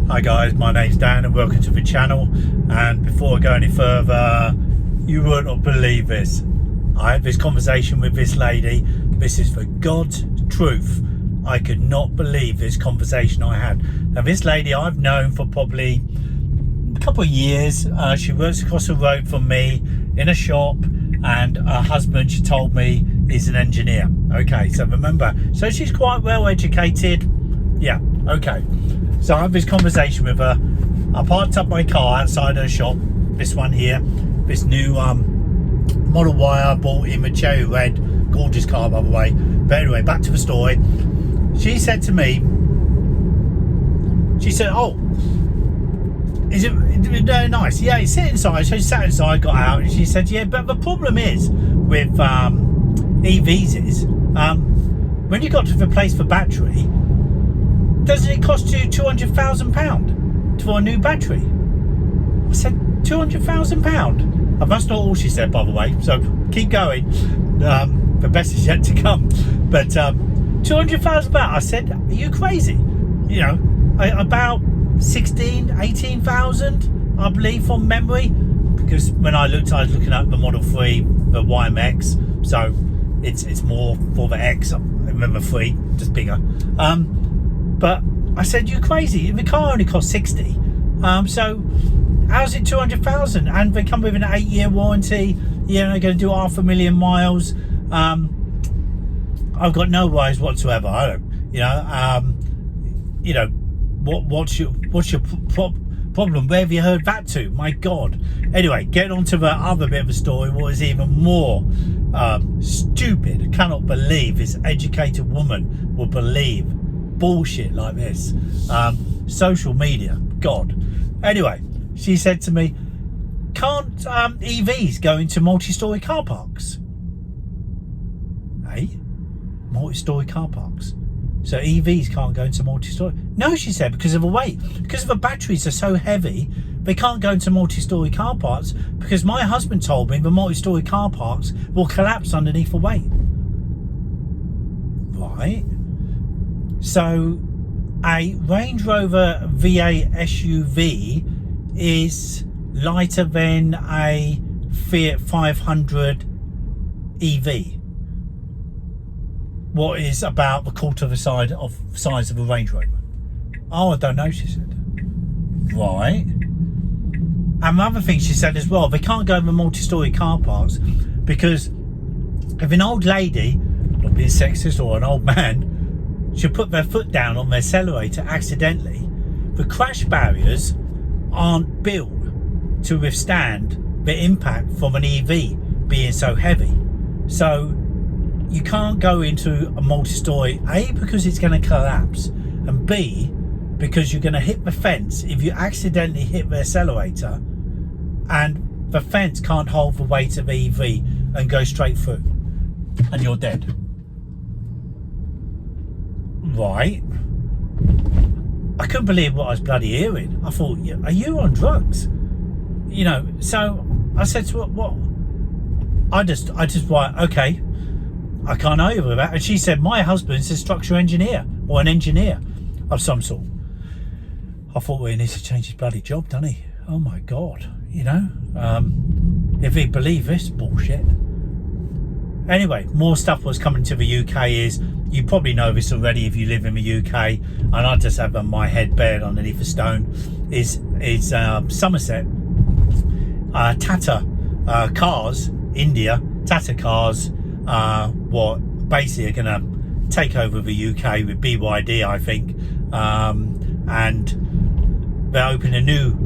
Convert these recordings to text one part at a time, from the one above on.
Hi guys, my name's Dan and welcome to the channel. And before I go any further, you would not believe this. I had this conversation with this lady. This is for God's truth. I could not believe this conversation I had. Now this lady I've known for probably a couple of years. She works across the road from me in a shop, and her husband, she told me, is an engineer. Okay, so remember, so she's quite well educated. Yeah, okay. So I have this conversation with her. I parked up my car outside her shop, this one here, this new Model Y I bought in the cherry red, gorgeous car by the way. But anyway, back to the story. She said to me, she said, oh, is it very nice? Yeah, it's sit inside. So she sat inside, got out, and she said, yeah, but the problem is with EVs is when you got to replace the battery, doesn't it cost you £200,000 for a new battery? I said, £200,000? That's not all she said, by the way, so keep going. The best is yet to come. But £200,000, I said, are you crazy? You know, about 18,000, I believe, from memory, because when I was looking at the Model 3, the YMX, so it's more for the X. I remember 3, just bigger. But I said, you crazy? The car only cost 60. So how's it 200,000? And they come with an 8-year warranty. You know, they're going to do 500,000 miles. I've got no worries whatsoever. I don't, you know, what's your problem? Where have you heard that to? My God. Anyway, getting on to the other bit of the story, what is even more stupid. I cannot believe this educated woman will believe bullshit like this. Social media, God. Anyway, she said to me, can't EVs go into multi-storey car parks? Hey, multi-storey car parks. So EVs can't go into multi-storey? No, she said, because of the weight. Because the batteries are so heavy, they can't go into multi-storey car parks, because my husband told me the multi-storey car parks will collapse underneath the weight. Right. So a Range Rover V8 SUV is lighter than a Fiat 500 EV. What is about the quarter of the size of a Range Rover? Oh, I don't know, she said. Right. And another thing she said as well, they can't go in the multi-storey car parks because if an old lady, not being sexist, or an old man, should put their foot down on their accelerator accidentally, the crash barriers aren't built to withstand the impact from an EV being so heavy. So you can't go into a multi-storey, A, because it's going to collapse, and B, because you're going to hit the fence if you accidentally hit the accelerator, and the fence can't hold the weight of the EV and go straight through, and you're dead. Right. I couldn't believe what I was bloody hearing. I thought, are you on drugs? You know, so I said to her, what? I just right, okay, I can't argue with that. And she said, my husband's a structural engineer, or an engineer of some sort. I thought, well, he needs to change his bloody job, doesn't he? Oh my God, you know, if he believe this bullshit. Anyway, more stuff was coming to the UK. Is, you probably know this already if you live in the UK, and I just have my head buried underneath a stone, is Somerset, Tata Cars, India, Tata Cars, what basically are going to take over the UK with BYD, I think, and they're opening a new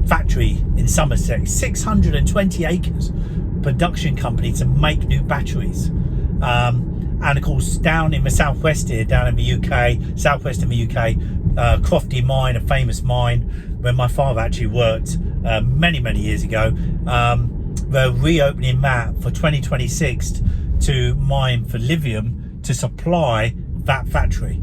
factory in Somerset, 620 acres, production company to make new batteries. And of course, down in the southwest here, down in the UK, southwest in the UK, Crofty Mine, a famous mine where my father actually worked many years ago. They're reopening that for 2026 to mine for lithium to supply that factory.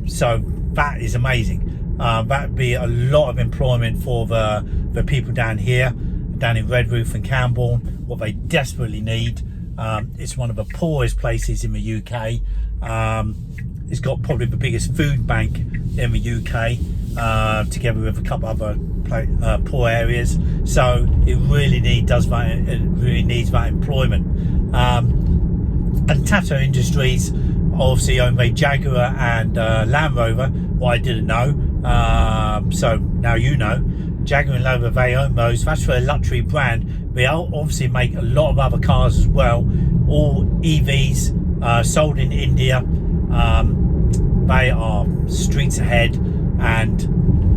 So that is amazing. That would be a lot of employment for the people down here, down in Redruth and Camborne, what they desperately need. It's one of the poorest places in the UK. It's got probably the biggest food bank in the UK, together with a couple other poor areas. So it really needs that employment. And Tata Industries obviously owned by Jaguar and Land Rover. What I didn't know, so now you know. Jaguar and Land Rover, they own those. That's for a luxury brand. They obviously make a lot of other cars as well, all EVs, sold in India. They are streets ahead, and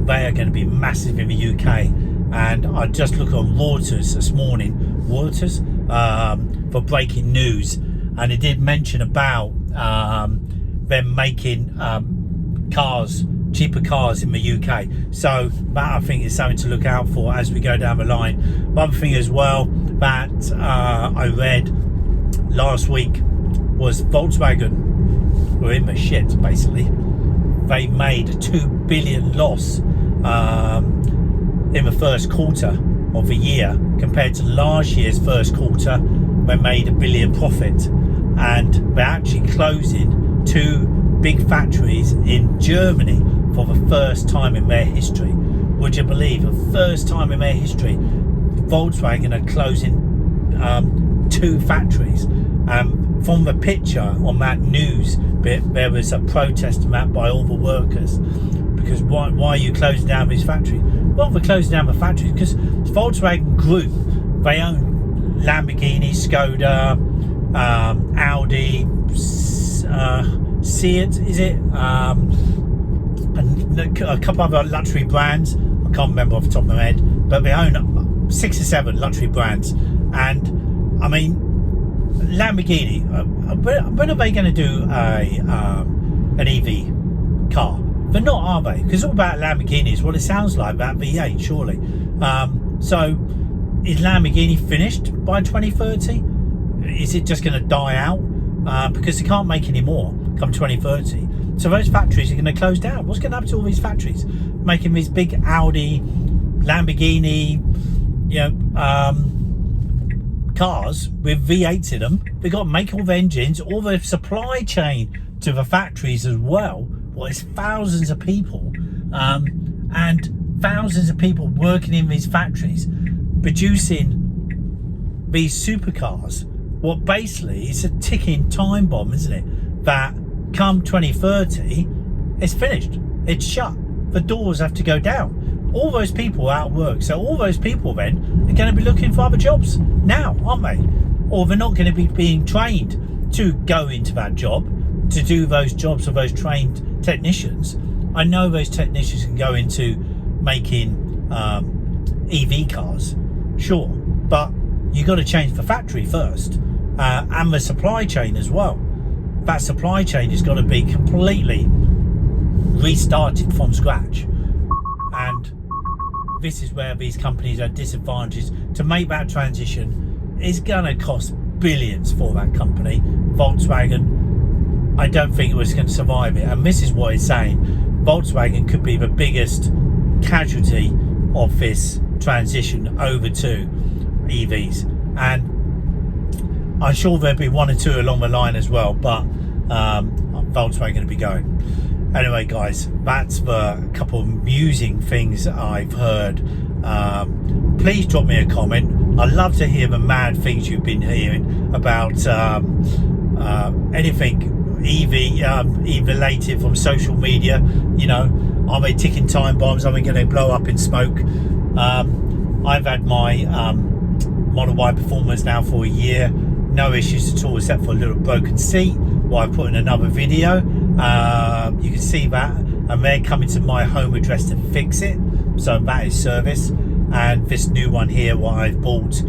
they are going to be massive in the UK. And I just looked on Reuters this morning, for breaking news, and it did mention about them making cars, cheaper cars in the UK. So that, I think, is something to look out for as we go down the line. One thing as well that I read last week was Volkswagen were in the shit, basically. They made a 2 billion loss in the first quarter of the year, compared to last year's first quarter. They made $1 billion profit, and they're actually closing 2 big factories in Germany for the first time in their history. Would you believe, the first time in their history, Volkswagen are closing 2 factories? From the picture on that news bit, there was a protest map by all the workers, because why are you closing down these factories? Well, they're closing down the factories because Volkswagen Group, they own Lamborghini, Skoda, Audi, Seat, is it? And a couple other luxury brands. I can't remember off the top of my head, but they own 6 or 7 luxury brands. And I mean, Lamborghini, when are they going to do an EV car? They're not, are they? Because all about Lamborghini is what it sounds like, that V8, surely. So is Lamborghini finished by 2030? Is it just going to die out? Because they can't make any more come 2030. So those factories are going to close down. What's going to happen to all these factories making these big Audi, Lamborghini, cars with V8s in them? They've got to make all the engines, all the supply chain to the factories as well. Well, it's thousands of people, and thousands of people working in these factories producing these supercars. What basically is a ticking time bomb, isn't it? That come 2030, it's finished. It's shut. The doors have to go down. All those people are out of work. So all those people then are going to be looking for other jobs now, aren't they? Or they're not going to be being trained to go into that job, to do those jobs for those trained technicians. I know those technicians can go into making EV cars, sure, but you got to change the factory first, and the supply chain as well. That supply chain has got to be completely restarted from scratch, and this is where these companies are disadvantaged. To make that transition is going to cost billions for that company. Volkswagen, I don't think it was going to survive it, and this is what it's saying. Volkswagen could be the biggest casualty of this transition over to EVs, and I'm sure there'll be 1 or 2 along the line as well, but Volkswagen going to be going. Anyway, guys, that's the couple of amusing things I've heard. Please drop me a comment. I'd love to hear the mad things you've been hearing about anything EV related from social media. Are they ticking time bombs? Are they going to blow up in smoke? I've had my Model Y Performance now for a year, no issues at all, except for a little broken seat. Well, I put in another video, you can see that, and they're coming to my home address to fix it, so that is service. And this new one here, what I've bought,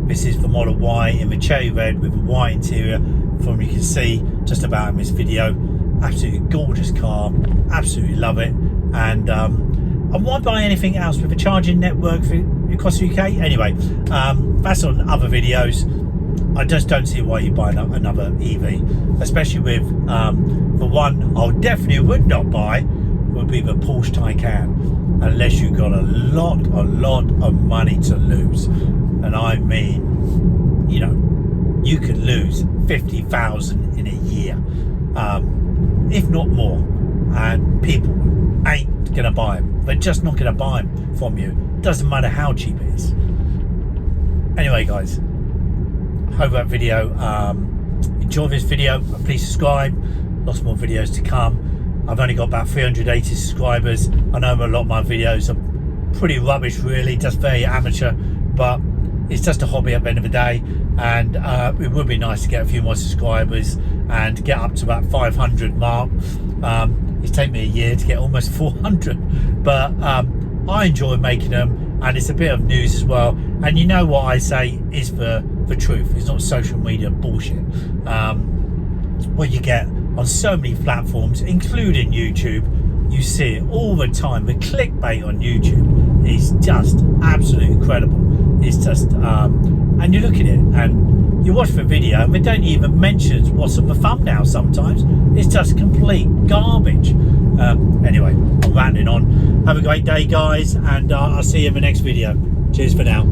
this is the Model Y in the cherry red with a white interior, from you can see just about in this video. Absolutely gorgeous car, absolutely love it. And why buy anything else with a charging network across the UK? Anyway, that's on other videos. I just don't see why you buy another EV, especially with the one I definitely would not buy would be the Porsche Taycan, unless you got a lot of money to lose. And I mean, you could lose 50,000 in a year. if not more, and people ain't gonna buy them. They're just not gonna buy them from you. Doesn't matter how cheap it is. Anyway, guys, hope that video, enjoy this video. Please subscribe. Lots more videos to come. I've only got about 380 subscribers. I know a lot of my videos are pretty rubbish, really, just very amateur, but it's just a hobby at the end of the day, and it would be nice to get a few more subscribers and get up to about 500 mark. It's taken me a year to get almost 400, but I enjoy making them, and it's a bit of news as well. And you know what I say is the truth. It's not social media bullshit. What you get on so many platforms, including YouTube, you see it all the time. The clickbait on YouTube is just absolutely incredible. It's just and you look at it and you watch the video and they don't even mention what's on the thumbnail sometimes. It's just complete garbage. Anyway, I'm ranting on. Have a great day, guys, and I'll see you in the next video. Cheers for now.